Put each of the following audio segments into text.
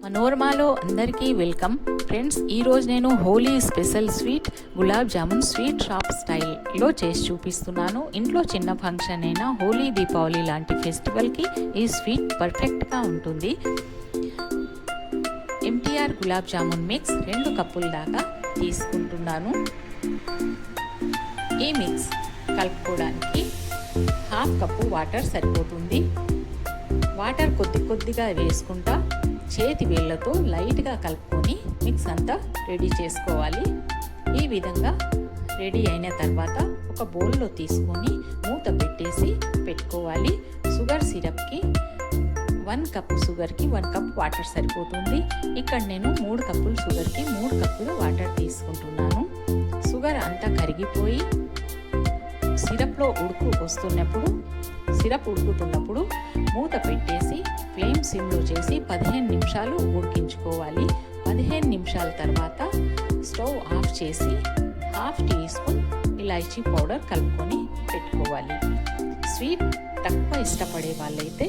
మనోరమాలో అందరికీ welcome friends. ఈరోజు నేను Holi special sweet gulab jamun sweet shop స్టైల్లో చేసి చూపిస్తున్నాను. ఇంట్లో చిన్న ఫంక్షన్ అయినా హోలీ దీపావళి లాంటి ఫెస్టివల్కి ఈ స్వీట్ పర్ఫెక్ట్గా ఉంటుంది. ఎంటీఆర్ గులాబ్ జామున్ మిక్స్ 2 కప్పుల దాకా తీసుకుంటున్నాను. ఈ మిక్స్ కలుపుకోవడానికి 1/2 కప్పు వాటర్ సరిపోతుంది. వాటర్ కొద్దిగా వేసుకుంటా చేతి వేళ్ళతో లైట్గా కలుపుకొని మిక్స్ అంతా రెడీ చేసుకోవాలి. ఈ విధంగా రెడీ అయిన తర్వాత ఒక బౌల్లో తీసుకొని మూత పెట్టేసి పెట్టుకోవాలి. షుగర్ సిరప్కి 1 కప్పు షుగర్కి 1 కప్ వాటర్ సరిపోతుంది. ఇక్కడ నేను 3 కప్పుల షుగర్కి 3 కప్పులు వాటర్ తీసుకుంటున్నాను. షుగర్ అంతా కరిగిపోయి సిరప్ ఉడుకుతున్నప్పుడు మూత పెట్టేసి ఫ్లేమ్ సిమ్లో చేసి 15 నిమిషాలు ఉడికించుకోవాలి. 15 నిమిషాల తర్వాత స్టవ్ ఆఫ్ చేసి 1/2 టీ స్పూన్ ఇలాచీ పౌడర్ కలుపుకొని పెట్టుకోవాలి. స్వీట్ తక్కువ ఇష్టపడే వాళ్ళైతే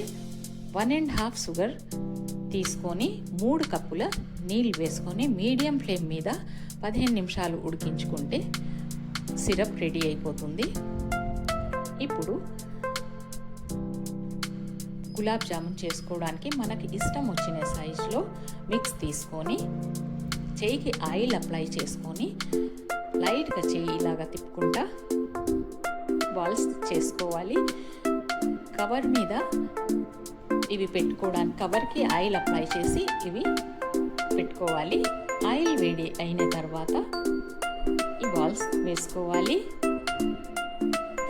1.5 షుగర్ తీసుకొని 3 కప్పుల నీళ్ళు వేసుకొని మీడియం ఫ్లేమ్ మీద 15 నిమిషాలు ఉడికించుకుంటే సిరప్ రెడీ అయిపోతుంది. ఇప్పుడు గులాబ్ జామున్ చేసుకోవడానికి మనకి ఇష్టం వచ్చిన సైజులో మిక్స్ తీసుకొని చేయికి ఆయిల్ అప్లై చేసుకొని లైట్గా చేయి ఇలాగా తిప్పుకుంటా బాల్స్ చేసుకోవాలి. కవర్ మీద ఇవి పెట్టుకోవడానికి కవర్కి ఆయిల్ అప్లై చేసి ఇవి పెట్టుకోవాలి. ఆయిల్ వేడి అయిన తర్వాత ఈ బాల్స్ వేసుకోవాలి.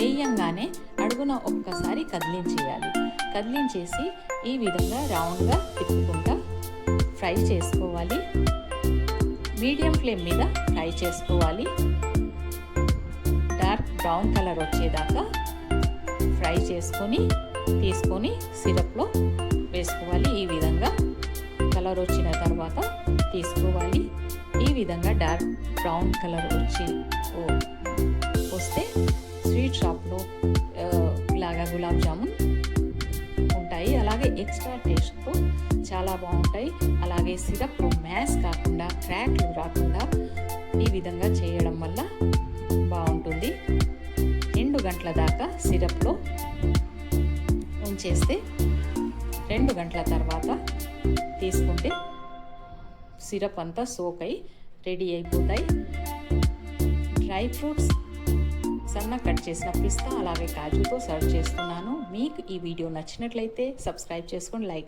వేయంగానే అడుగున ఒక్కసారి కదిలించేసి ఈ విధంగా రౌండ్గా తిప్పుకుంటా ఫ్రై చేసుకోవాలి. మీడియం ఫ్లేమ్ మీద ఫ్రై చేసుకోవాలి. డార్క్ బ్రౌన్ కలర్ వచ్చేదాకా ఫ్రై తీసుకొని సిరప్లో వేసుకోవాలి. ఈ విధంగా కలర్ వచ్చిన తర్వాత తీసుకోవాలి. ఈ విధంగా డార్క్ బ్రౌన్ కలర్ వస్తే స్వీట్ షాప్లో ఇలాగా గులాబ్ జామున్ ఉంటాయి. అలాగే ఎక్స్ట్రా టేస్ట్తో చాలా బాగుంటాయి. అలాగే సిరప్ మ్యాష్ కాకుండా క్రాక్లు రాకుండా ఈ విధంగా చేయడం వల్ల బాగుంటుంది. 2 గంటల దాకా సిరప్లో ఉంచేస్తే 2 గంటల తర్వాత తీసుకుంటే సిరప్ అంతా సోక్ అయి రెడీ అయిపోతాయి. డ్రై ఫ్రూట్స్ సన్న కట్ చేసిన పిస్తా అలాగే కాజుతో సర్వ్ చేస్తున్నాను. మీకు ఈ వీడియో నచ్చినట్లయితే సబ్స్క్రైబ్ చేసుకొని లైక్